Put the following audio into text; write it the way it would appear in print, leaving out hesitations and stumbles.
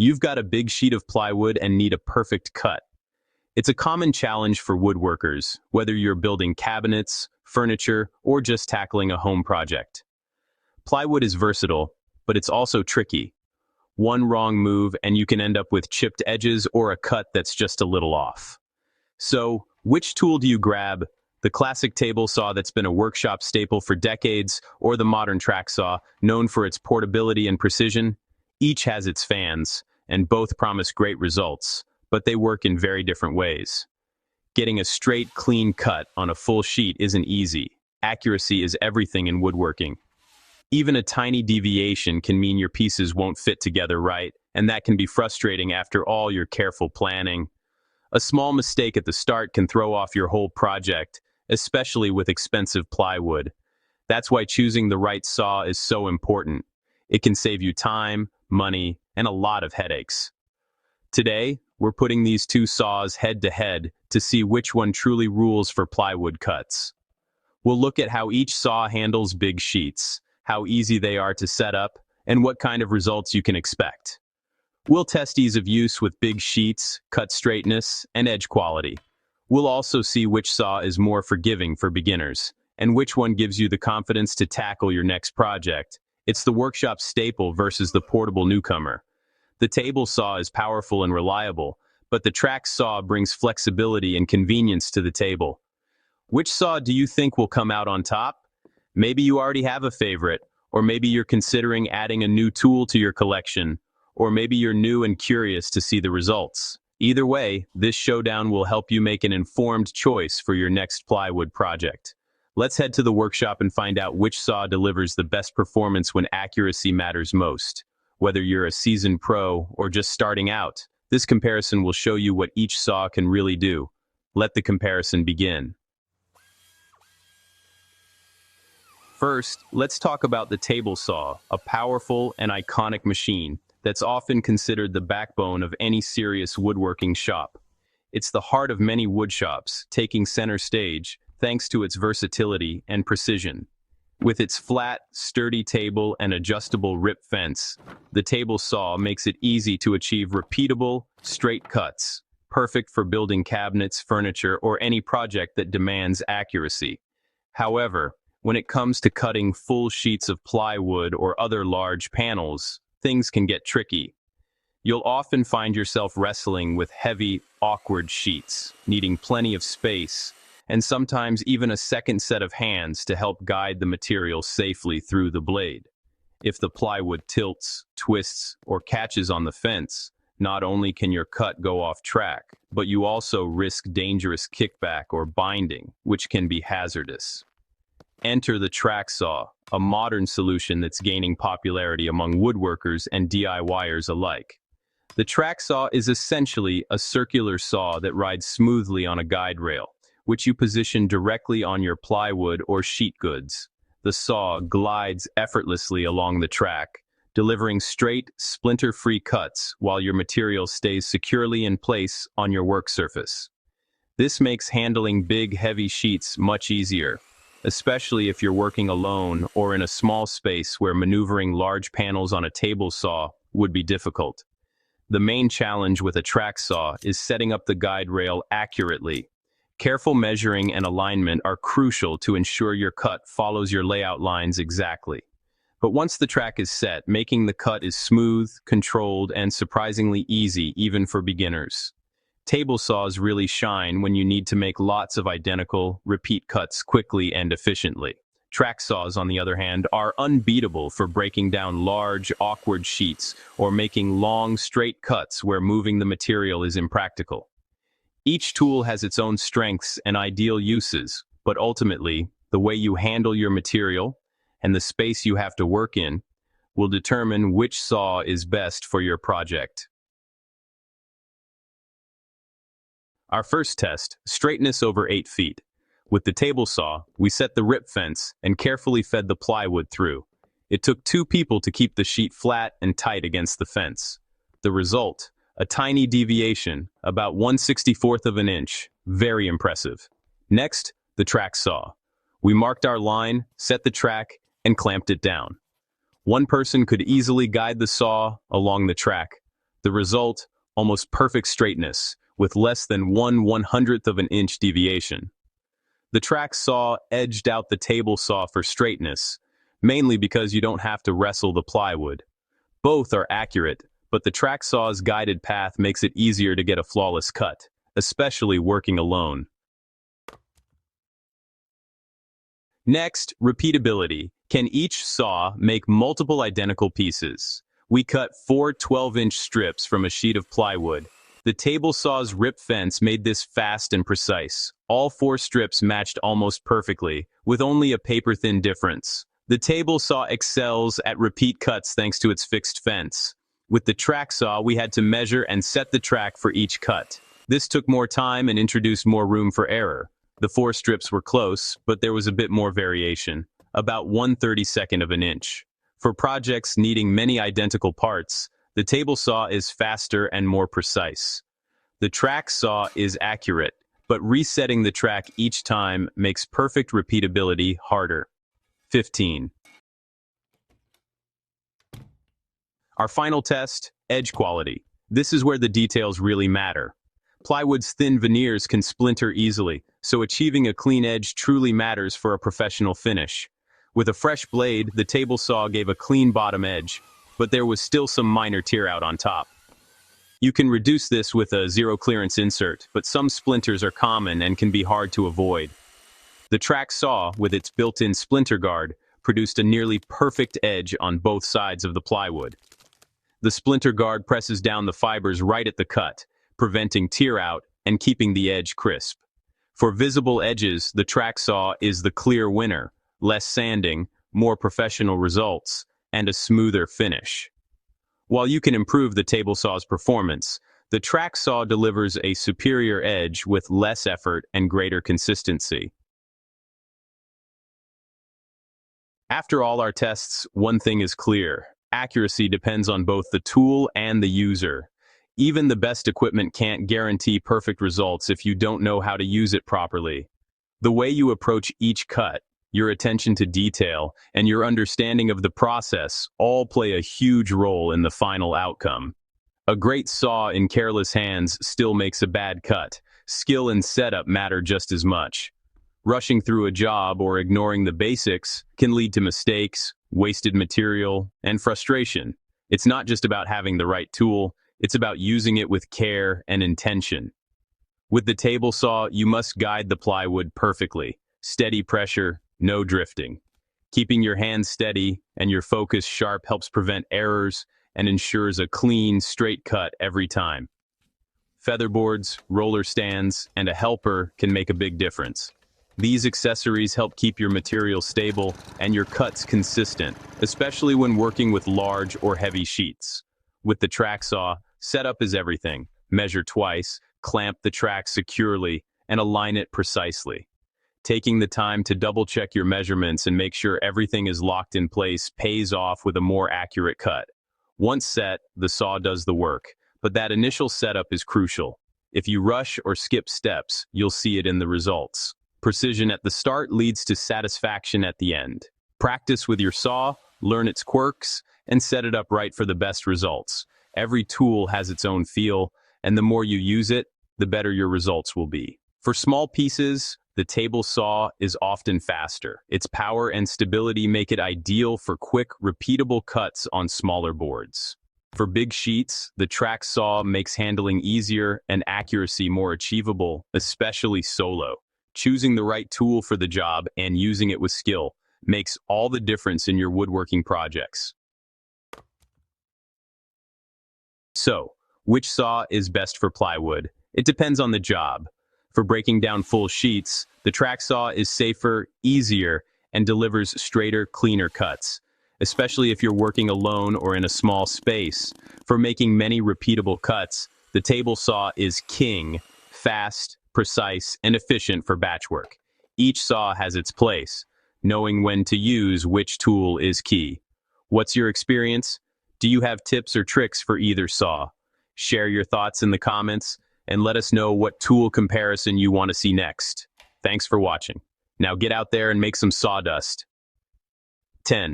You've got a big sheet of plywood and need a perfect cut. It's a common challenge for woodworkers, whether you're building cabinets, furniture, or just tackling a home project. Plywood is versatile, but it's also tricky. One wrong move and you can end up with chipped edges or a cut that's just a little off. So, which tool do you grab? The classic table saw that's been a workshop staple for decades, or the modern track saw, known for its portability and precision? Each has its fans, and both promise great results, but they work in very different ways. Getting a straight, clean cut on a full sheet isn't easy. Accuracy is everything in woodworking. Even a tiny deviation can mean your pieces won't fit together right, and that can be frustrating after all your careful planning. A small mistake at the start can throw off your whole project, especially with expensive plywood. That's why choosing the right saw is so important. It can save you time, money, and a lot of headaches. Today, we're putting these two saws head to head to see which one truly rules for plywood cuts. We'll look at how each saw handles big sheets, how easy they are to set up, and what kind of results you can expect. We'll test ease of use with big sheets, cut straightness, and edge quality. We'll also see which saw is more forgiving for beginners, and which one gives you the confidence to tackle your next project. It's the workshop staple versus the portable newcomer. The table saw is powerful and reliable, but the track saw brings flexibility and convenience to the table. Which saw do you think will come out on top? Maybe you already have a favorite, or maybe you're considering adding a new tool to your collection, or maybe you're new and curious to see the results. Either way, this showdown will help you make an informed choice for your next plywood project. Let's head to the workshop and find out which saw delivers the best performance when accuracy matters most. Whether you're a seasoned pro or just starting out, this comparison will show you what each saw can really do. Let the comparison begin. First, let's talk about the table saw, a powerful and iconic machine that's often considered the backbone of any serious woodworking shop. It's the heart of many wood shops, taking center stage thanks to its versatility and precision. With its flat, sturdy table and adjustable rip fence, the table saw makes it easy to achieve repeatable, straight cuts, perfect for building cabinets, furniture, or any project that demands accuracy. However, when it comes to cutting full sheets of plywood or other large panels, things can get tricky. You'll often find yourself wrestling with heavy, awkward sheets, needing plenty of space, and sometimes even a second set of hands to help guide the material safely through the blade. If the plywood tilts, twists, or catches on the fence, not only can your cut go off track, but you also risk dangerous kickback or binding, which can be hazardous. Enter the track saw, a modern solution that's gaining popularity among woodworkers and DIYers alike. The track saw is essentially a circular saw that rides smoothly on a guide rail, which you position directly on your plywood or sheet goods. The saw glides effortlessly along the track, delivering straight, splinter-free cuts while your material stays securely in place on your work surface. This makes handling big, heavy sheets much easier, especially if you're working alone or in a small space where maneuvering large panels on a table saw would be difficult. The main challenge with a track saw is setting up the guide rail accurately. Careful measuring and alignment are crucial to ensure your cut follows your layout lines exactly. But once the track is set, making the cut is smooth, controlled, and surprisingly easy even for beginners. Table saws really shine when you need to make lots of identical, repeat cuts quickly and efficiently. Track saws, on the other hand, are unbeatable for breaking down large, awkward sheets or making long, straight cuts where moving the material is impractical. Each tool has its own strengths and ideal uses, but ultimately, the way you handle your material and the space you have to work in will determine which saw is best for your project. Our first test, straightness over 8 feet. With the table saw, we set the rip fence and carefully fed the plywood through. It took 2 people to keep the sheet flat and tight against the fence. The result, a tiny deviation, about 1/64th of an inch. Very impressive. Next, the track saw. We marked our line, set the track, and clamped it down. One person could easily guide the saw along the track, The result, almost perfect straightness, with less than 1/100th of an inch deviation. The track saw edged out the table saw for straightness, mainly because you don't have to wrestle the plywood. Both are accurate, but the track saw's guided path makes it easier to get a flawless cut, especially working alone. Next, repeatability. Can each saw make multiple identical pieces? We cut 4 12-inch strips from a sheet of plywood. The table saw's rip fence made this fast and precise. All 4 strips matched almost perfectly, with only a paper-thin difference. The table saw excels at repeat cuts thanks to its fixed fence. With the track saw, we had to measure and set the track for each cut. This took more time and introduced more room for error. The 4 strips were close, but there was a bit more variation, about 1/32 of an inch. For projects needing many identical parts, the table saw is faster and more precise. The track saw is accurate, but resetting the track each time makes perfect repeatability harder. 15. Our final test, edge quality. This is where the details really matter. Plywood's thin veneers can splinter easily, so achieving a clean edge truly matters for a professional finish. With a fresh blade, the table saw gave a clean bottom edge, but there was still some minor tear out on top. You can reduce this with a zero clearance insert, but some splinters are common and can be hard to avoid. The track saw, with its built-in splinter guard, produced a nearly perfect edge on both sides of the plywood. The splinter guard presses down the fibers right at the cut, preventing tear out and keeping the edge crisp. For visible edges, the track saw is the clear winner, less sanding, more professional results, and a smoother finish. While you can improve the table saw's performance, the track saw delivers a superior edge with less effort and greater consistency. After all our tests, one thing is clear. Accuracy depends on both the tool and the user. Even the best equipment can't guarantee perfect results if you don't know how to use it properly. The way you approach each cut, your attention to detail, and your understanding of the process all play a huge role in the final outcome. A great saw in careless hands still makes a bad cut. Skill and setup matter just as much. Rushing through a job or ignoring the basics can lead to mistakes, wasted material, and frustration. It's not just about having the right tool, it's about using it with care and intention. With the table saw, you must guide the plywood perfectly. Steady pressure, no drifting. Keeping your hands steady and your focus sharp helps prevent errors and ensures a clean, straight cut every time. Featherboards, roller stands, and a helper can make a big difference. These accessories help keep your material stable and your cuts consistent, especially when working with large or heavy sheets. With the track saw, setup is everything. Measure twice, clamp the track securely, and align it precisely. Taking the time to double-check your measurements and make sure everything is locked in place pays off with a more accurate cut. Once set, the saw does the work, but that initial setup is crucial. If you rush or skip steps, you'll see it in the results. Precision at the start leads to satisfaction at the end. Practice with your saw, learn its quirks, and set it up right for the best results. Every tool has its own feel, and the more you use it, the better your results will be. For small pieces, the table saw is often faster. Its power and stability make it ideal for quick, repeatable cuts on smaller boards. For big sheets, the track saw makes handling easier and accuracy more achievable, especially solo. Choosing the right tool for the job and using it with skill makes all the difference in your woodworking projects. So, which saw is best for plywood? It depends on the job. For breaking down full sheets, the track saw is safer, easier, and delivers straighter, cleaner cuts, especially if you're working alone or in a small space. For making many repeatable cuts, the table saw is king, fast, precise, and efficient for batch work. Each saw has its place. Knowing when to use which tool is key. What's your experience? Do you have tips or tricks for either saw? Share your thoughts in the comments and let us know what tool comparison you want to see next. Thanks for watching. Now get out there and make some sawdust. 10.